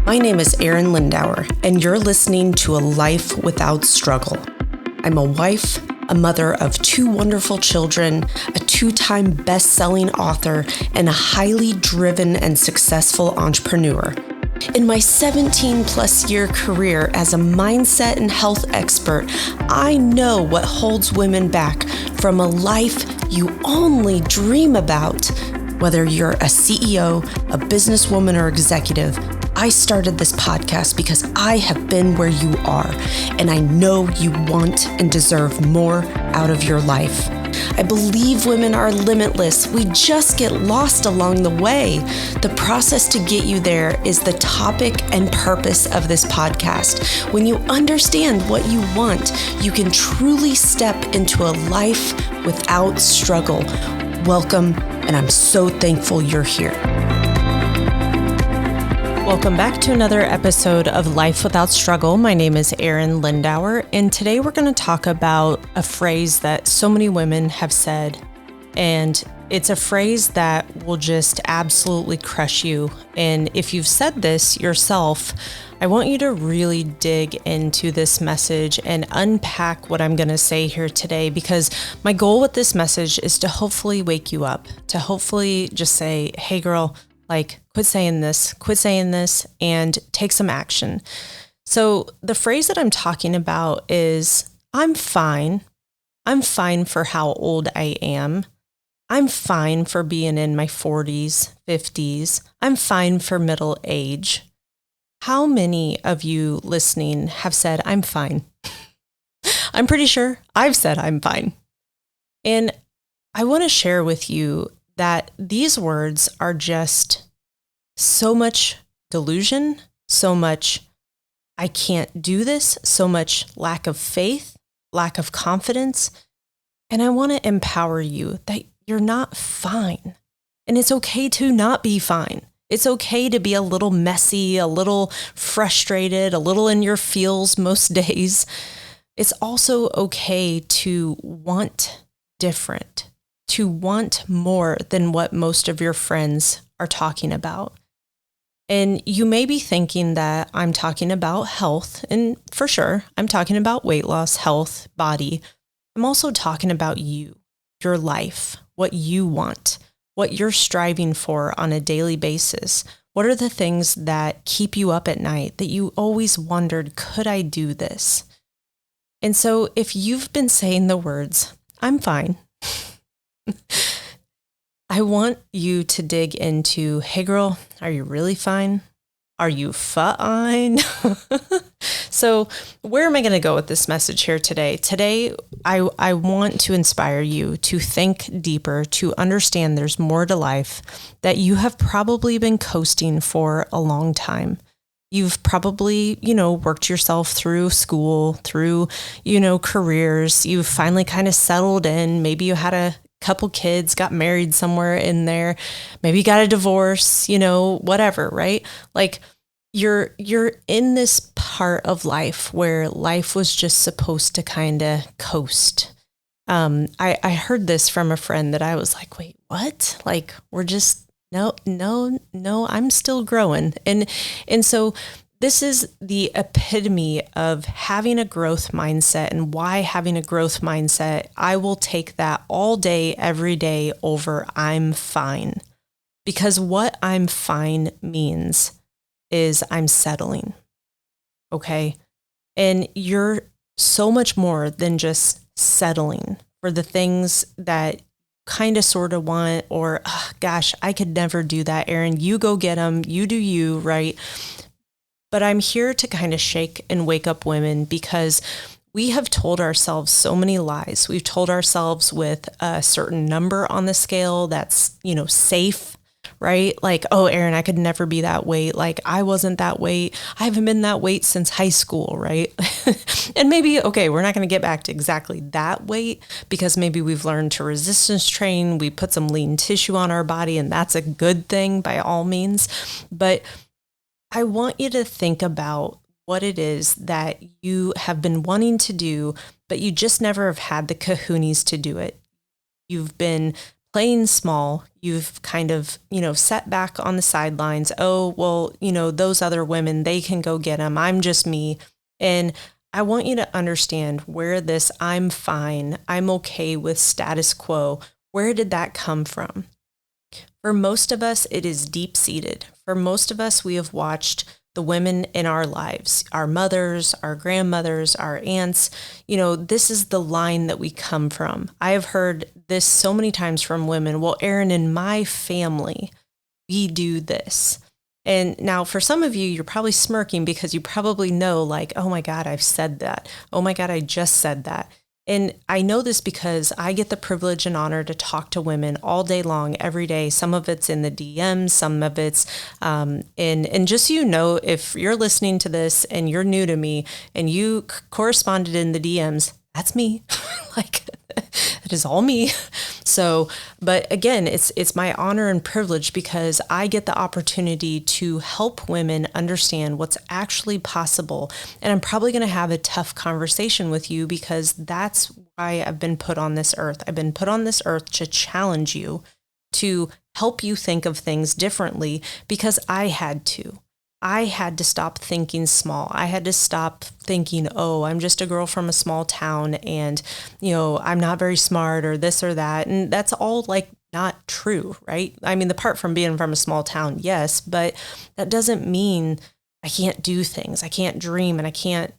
My name is Arin Lindauer, and you're listening to A Life Without Struggle. I'm a wife, a mother of 2 wonderful children, a 2-time best-selling author, and a highly driven and successful entrepreneur. In my 17-plus year career as a mindset and health expert, I know what holds women back from a life you only dream about. Whether you're a CEO, a businesswoman, or executive, I started this podcast because I have been where you are, and I know you want and deserve more out of your life. I believe women are limitless. We just get lost along the way. The process to get you there is the topic and purpose of this podcast. When you understand what you want, you can truly step into a life without struggle. Welcome, and I'm so thankful you're here. Welcome back to another episode of Life Without Struggle. My name is Arin Lindauer, and today we're going to talk about a phrase that so many women have said, and it's a phrase that will just absolutely crush you. And if you've said this yourself, I want you to really dig into this message and unpack what I'm going to say here today, because my goal with this message is to hopefully wake you up, to hopefully just say, hey girl, quit saying this, and take some action. So the phrase that I'm talking about is, I'm fine. I'm fine for how old I am. I'm fine for being in my 40s, 50s. I'm fine for middle age. How many of you listening have said, I'm fine? I'm pretty sure I've said I'm fine. And I want to share with you that these words are just so much delusion, so much I can't do this, so much lack of faith, lack of confidence. And I want to empower you that you're not fine. And it's okay to not be fine. It's okay to be a little messy, a little frustrated, a little in your feels most days. It's also okay to want different, to want more than what most of your friends are talking about. And you may be thinking that I'm talking about health, and for sure, I'm talking about weight loss, health, body. I'm also talking about you, your life, what you want, what you're striving for on a daily basis. What are the things that keep you up at night that you always wondered, could I do this? And so if you've been saying the words, I'm fine, I want you to dig into, hey girl, are you really fine? Are you fine? So where am I going to go with this message here today? Today, I want to inspire you to think deeper, to understand there's more to life, that you have probably been coasting for a long time. You've probably, worked yourself through school, through, careers. You've finally kind of settled in. Maybe you had a couple kids, got married somewhere in there, maybe got a divorce, whatever, right? You're in this part of life where life was just supposed to kind of coast. I heard this from a friend that I was like, wait, what? We're just, no, I'm still growing. And so this is the epitome of having a growth mindset, and why having a growth mindset, I will take that all day, every day over I'm fine. Because what I'm fine means is I'm settling. Okay. And you're so much more than just settling for the things that kind of sort of want, or gosh, I could never do that. Arin, you go get them. You do you, right? But I'm here to kind of shake and wake up women, because we have told ourselves so many lies. We've told ourselves with a certain number on the scale that's, safe, right? Oh, Arin, I could never be that weight. I wasn't that weight. I haven't been that weight since high school, right? And maybe, okay, we're not going to get back to exactly that weight, because maybe we've learned to resistance train. We put some lean tissue on our body, and that's a good thing by all means. But I want you to think about what it is that you have been wanting to do, but you just never have had the kahunas to do it. You've been playing small. You've kind of, sat back on the sidelines. Oh, well, those other women, they can go get them. I'm just me. And I want you to understand where this I'm fine, I'm okay with status quo, where did that come from? For most of us, it is deep-seated. For most of us, we have watched the women in our lives, our mothers, our grandmothers, our aunts. This is the line that we come from. I have heard this so many times from women. Well, Arin, in my family, we do this. And now for some of you, you're probably smirking because you probably know, like, oh my God, I've said that. Oh my God, I just said that. And I know this because I get the privilege and honor to talk to women all day long, every day. Some of it's in the DMs, some of it's and just if you're listening to this and you're new to me and you corresponded in the DMs, that's me. Like, it is all me. So, but again, it's my honor and privilege because I get the opportunity to help women understand what's actually possible. And I'm probably going to have a tough conversation with you because that's why I've been put on this earth. I've been put on this earth to challenge you, to help you think of things differently because I had to. I had to stop thinking small. I had to stop thinking, oh, I'm just a girl from a small town and, I'm not very smart or this or that. And that's all like not true, right? I mean, the part from being from a small town, yes, but that doesn't mean I can't do things. I can't dream and I can't,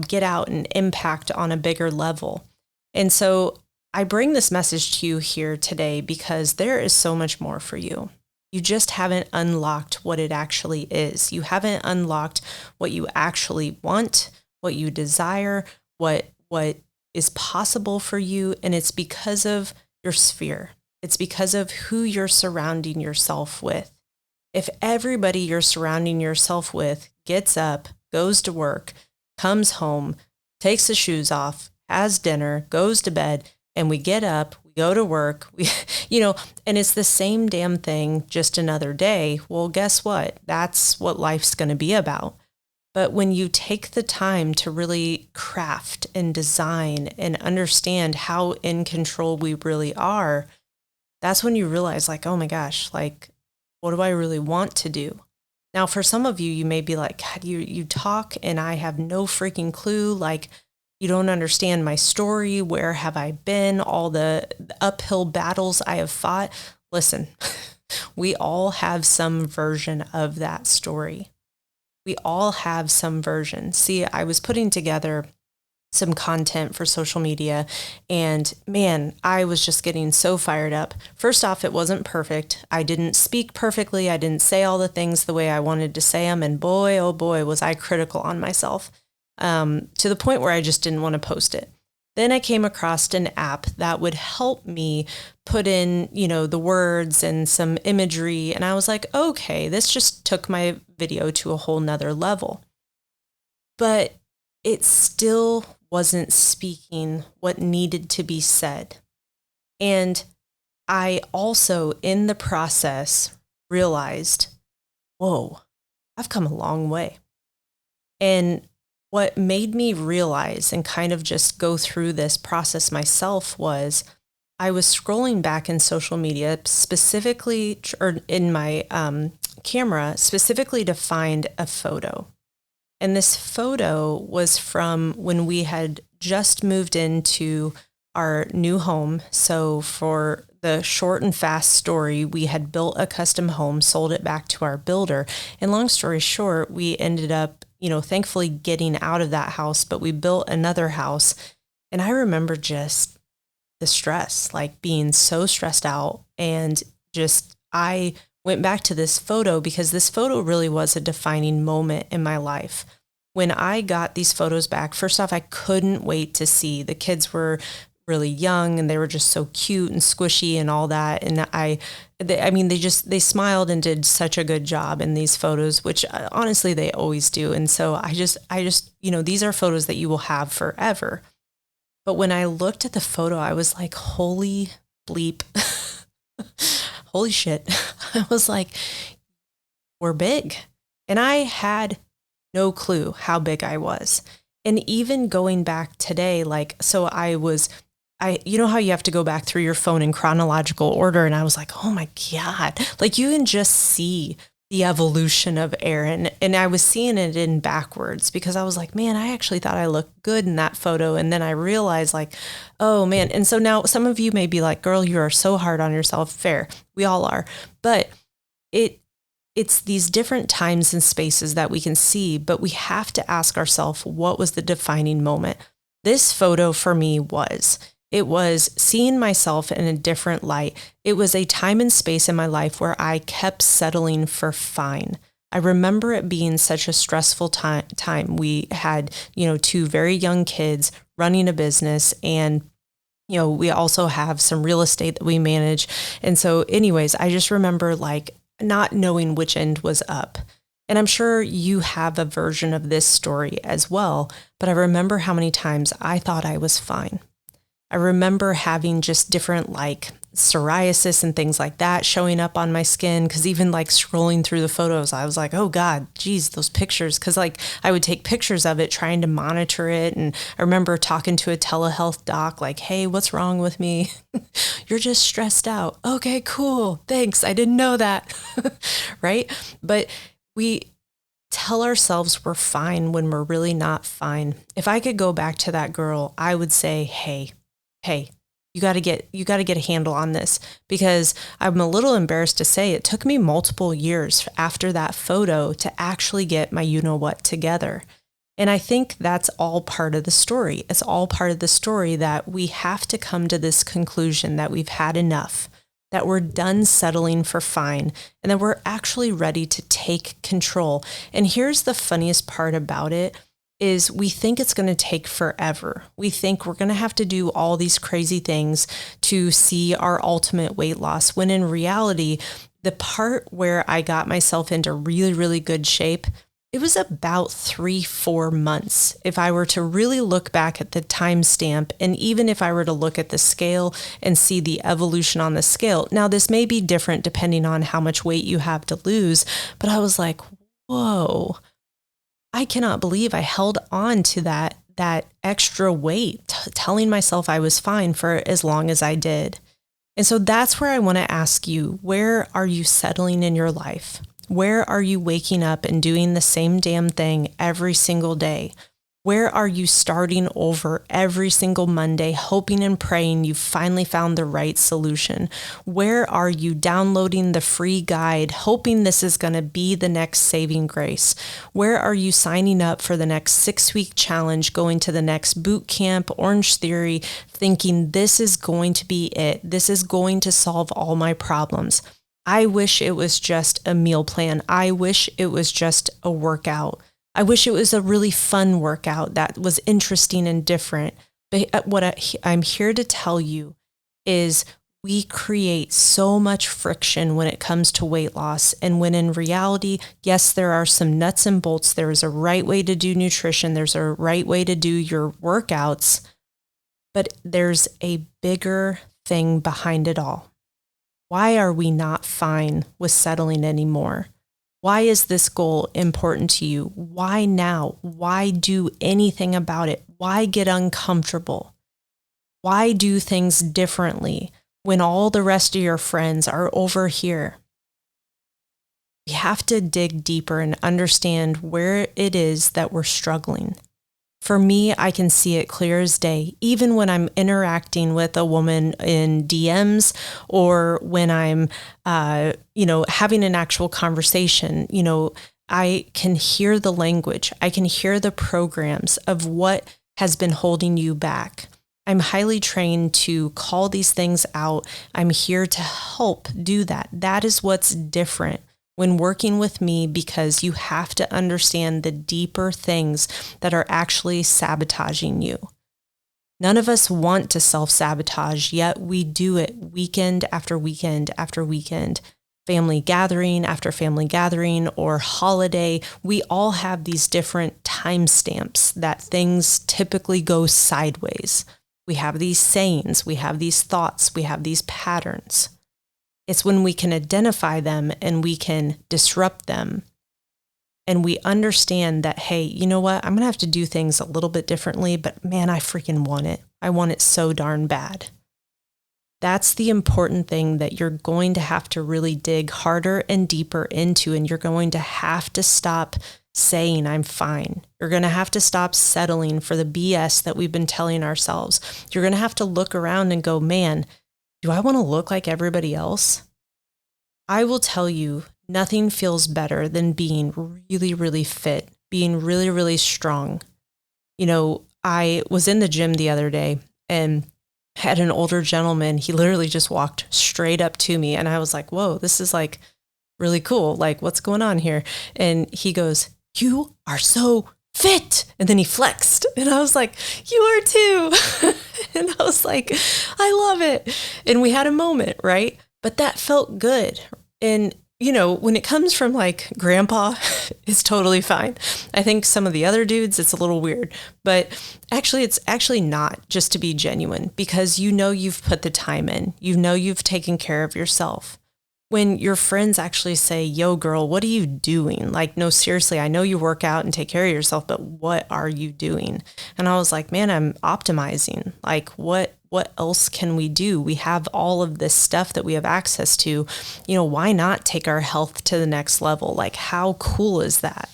get out and impact on a bigger level. And so I bring this message to you here today because there is so much more for you. You just haven't unlocked what it actually is. You haven't unlocked what you actually want, what you desire, what is possible for you. And it's because of your sphere. It's because of who you're surrounding yourself with. If everybody you're surrounding yourself with gets up, goes to work, comes home, takes the shoes off, has dinner, goes to bed, and we get up, we go to work, and it's the same damn thing, just another day. Well, guess what? That's what life's going to be about. But when you take the time to really craft and design and understand how in control we really are, that's when you realize, like, oh my gosh, like, what do I really want to do? Now, for some of you, you may be like, God, you talk and I have no freaking clue. Like, you don't understand my story. Where have I been? All the uphill battles I have fought. Listen, we all have some version of that story. We all have some version. See, I was putting together some content for social media and man, I was just getting so fired up. First off, it wasn't perfect. I didn't speak perfectly. I didn't say all the things the way I wanted to say them. And boy, oh boy, was I critical on myself. To the point where I just didn't want to post it. Then I came across an app that would help me put in, the words and some imagery. And I was like, okay, this just took my video to a whole nother level. But it still wasn't speaking what needed to be said. And I also, in the process, realized, whoa, I've come a long way. And what made me realize and kind of just go through this process myself was I was scrolling back in social media specifically, or in my camera, specifically to find a photo. And this photo was from when we had just moved into our new home. So for the short and fast story, we had built a custom home, sold it back to our builder. And long story short, we ended up, thankfully getting out of that house, but we built another house. And I remember just the stress, like being so stressed out. And just, I went back to this photo because this photo really was a defining moment in my life. When I got these photos back, first off, I couldn't wait to see. The kids were really young and they were just so cute and squishy and all that. And they smiled and did such a good job in these photos, which honestly, they always do. And so I just, these are photos that you will have forever. But when I looked at the photo, I was like, holy bleep, holy shit. I was like, we're big. And I had no clue how big I was. And even going back today, so I was you know how you have to go back through your phone in chronological order. And I was like, oh my God, like you can just see the evolution of Arin. And I was seeing it in backwards because I was like, man, I actually thought I looked good in that photo. And then I realized like, oh man. And so now some of you may be like, girl, you are so hard on yourself. Fair. We all are. But it's these different times and spaces that we can see, but we have to ask ourselves, what was the defining moment? This photo for me it was seeing myself in a different light. It was a time and space in my life where I kept settling for fine. I remember it being such a stressful time. We had, two very young kids running a business, and we also have some real estate that we manage. And so anyways, I just remember like not knowing which end was up. And I'm sure you have a version of this story as well, but I remember how many times I thought I was fine. I remember having just different like psoriasis and things like that showing up on my skin. Cause even like scrolling through the photos, I was like, oh God, geez, those pictures. Cause like I would take pictures of it, trying to monitor it. And I remember talking to a telehealth doc, like, hey, what's wrong with me? You're just stressed out. Okay, cool. Thanks. I didn't know that. Right. But we tell ourselves we're fine when we're really not fine. If I could go back to that girl, I would say, hey, you got to get a handle on this, because I'm a little embarrassed to say it took me multiple years after that photo to actually get my you-know-what together. And I think that's all part of the story. It's all part of the story that we have to come to this conclusion that we've had enough, that we're done settling for fine, and that we're actually ready to take control. And here's the funniest part about it is we think it's going to take forever. We think we're going to have to do all these crazy things to see our ultimate weight loss, when in reality, the part where I got myself into really, really good shape, it was about 3-4 months. If I were to really look back at the timestamp, and even if I were to look at the scale and see the evolution on the scale, now this may be different depending on how much weight you have to lose, but I was like, whoa, I cannot believe I held on to that extra weight, telling myself I was fine for as long as I did. And so that's where I want to ask you, where are you settling in your life? Where are you waking up and doing the same damn thing every single day? Where are you starting over every single Monday, hoping and praying you finally found the right solution? Where are you downloading the free guide, hoping this is going to be the next saving grace? Where are you signing up for the next 6-week challenge, going to the next boot camp, Orange Theory, thinking this is going to be it? This is going to solve all my problems. I wish it was just a meal plan. I wish it was just a workout. I wish it was a really fun workout that was interesting and different. But what I'm here to tell you is we create so much friction when it comes to weight loss. And when in reality, yes, there are some nuts and bolts. There is a right way to do nutrition. There's a right way to do your workouts. But there's a bigger thing behind it all. Why are we not fine with settling anymore? Why is this goal important to you? Why now? Why do anything about it? Why get uncomfortable? Why do things differently when all the rest of your friends are over here? We have to dig deeper and understand where it is that we're struggling. For me, I can see it clear as day, even when I'm interacting with a woman in DMs, or when I'm, having an actual conversation. I can hear the language. I can hear the programs of what has been holding you back. I'm highly trained to call these things out. I'm here to help do that. That is what's different when working with me, because you have to understand the deeper things that are actually sabotaging you. None of us want to self-sabotage, yet we do it weekend after weekend after weekend, family gathering after family gathering, or holiday. We all have these different timestamps that things typically go sideways. We have these sayings, we have these thoughts, we have these patterns. It's when we can identify them and we can disrupt them, and we understand that, hey, you know what? I'm going to have to do things a little bit differently, but man, I freaking want it. I want it so darn bad. That's the important thing that you're going to have to really dig harder and deeper into, and you're going to have to stop saying I'm fine. You're going to have to stop settling for the BS that we've been telling ourselves. You're going to have to look around and go, man, do I want to look like everybody else? I will tell you, nothing feels better than being really, really fit, being really, really strong. You know, I was in the gym the other day and had an older gentleman. He literally just walked straight up to me. And I was like, whoa, this is like really cool. Like, what's going on here? And he goes, you are so fit. And then he flexed. And I was like, you are too. And I was like, I love it. And we had a moment, right? But that felt good. And, you know, when it comes from like grandpa, it's totally fine. I think some of the other dudes, it's a little weird. But actually, it's actually not, just to be genuine, because you know you've put the time in. You know you've taken care of yourself. When your friends actually say, yo, girl, what are you doing? Like, no, seriously, I know you work out and take care of yourself, but what are you doing? And I was like, man, I'm optimizing. Like, what else can we do? We have all of this stuff that we have access to. You know, why not take our health to the next level? Like, how cool is that?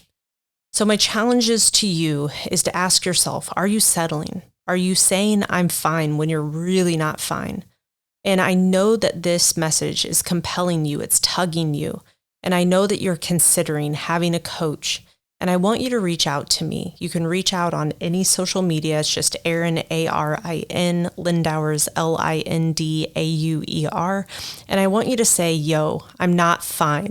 So my challenges to you is to ask yourself, are you settling? Are you saying I'm fine when you're really not fine? And I know that this message is compelling you, it's tugging you. And I know that you're considering having a coach. And I want you to reach out to me. You can reach out on any social media. It's just Arin, Arin, Lindauer's, Lindauer. And I want you to say, yo, I'm not fine.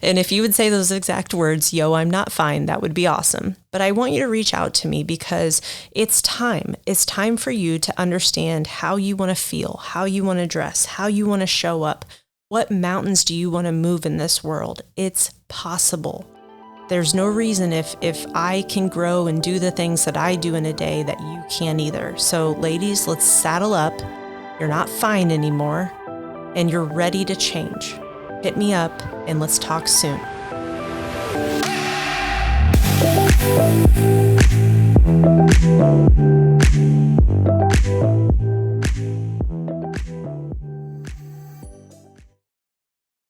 And if you would say those exact words, yo, I'm not fine, that would be awesome. But I want you to reach out to me because it's time. It's time for you to understand how you want to feel, how you want to dress, how you want to show up. What mountains do you want to move in this world? It's possible. There's no reason if I can grow and do the things that I do in a day that you can either. So ladies, let's saddle up. You're not fine anymore and you're ready to change. Hit me up and let's talk soon.